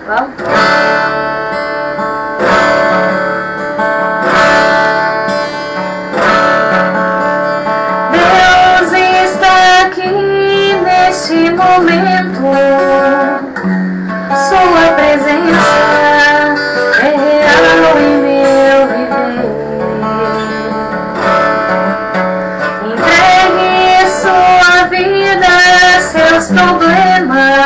Vamos? Deus está aqui neste momento. Sua presença é real em meu viver. Entregue sua vida, seus problemas.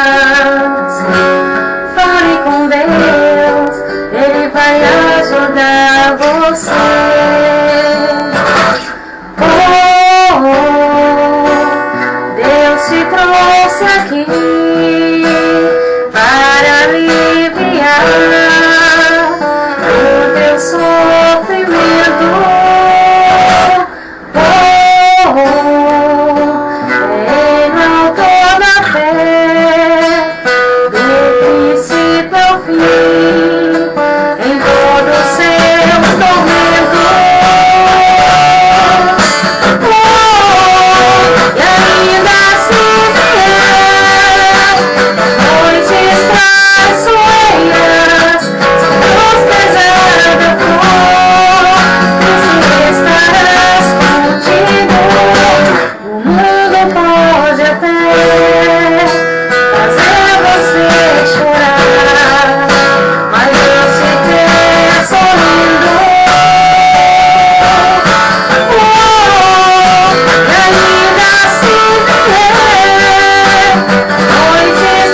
Fale com Deus, Ele vai ajudar você. Deus te trouxe aqui para aliviar o teu sofrimento. Ele é o autor da fé, do princípio ao fim, em todos os seus tormentos. E ainda assim vier noites traiçoeiras, cruz pesada for, estarás contigo. O mundo pode até fazer você chorar, mas Deus te quer sorrindo. E ainda assim vier noites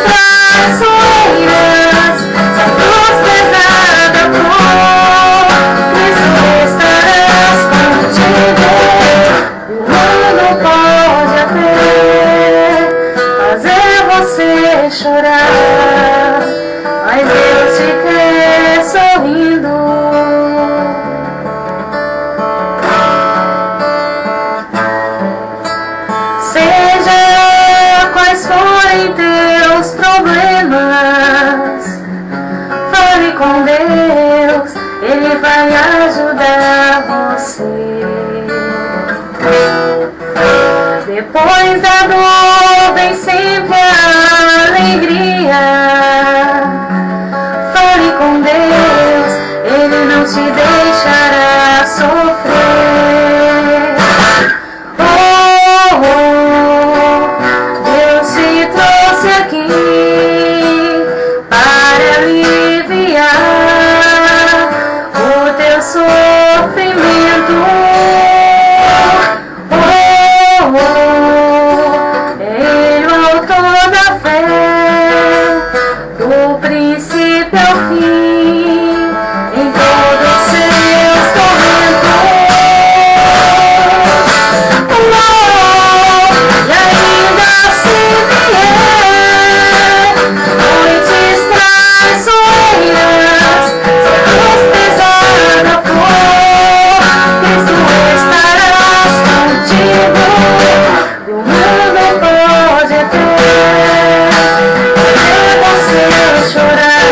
traiçoeiras, se a cruz pesada for, Cristo estarás contigo. O mundo pode até fazer você chorar, mas Deus te quer sorrindo. Seja quais forem teus problemas, fale com Deus, Ele vai ajudar você. Depois da dor vem sempre a alegria. Fale com Deus, Ele não te deixará sofrer. Deus te trouxe aqui para aliviar o teu sofrimento. Ele é o autor da fé, do princípio ao fim, em todos os seus tormentos. E ainda assim vier noites traiçoeiras, se a cruz pesada for, Cristo estarás contigo. E o mundo pode até fazer você chorar,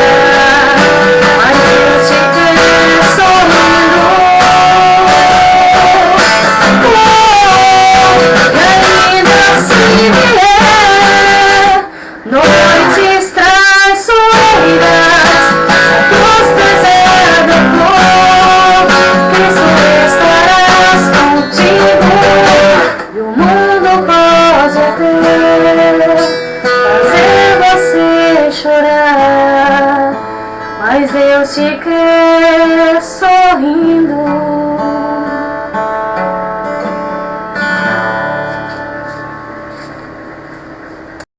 mas Deus te quer sorrindo. E ainda assim vier noites traiçoeiras, se a cruz pesada for, Cristo estarás contigo. E o mundo pode até fazer você chorar, mas Deus te quer sorrindo.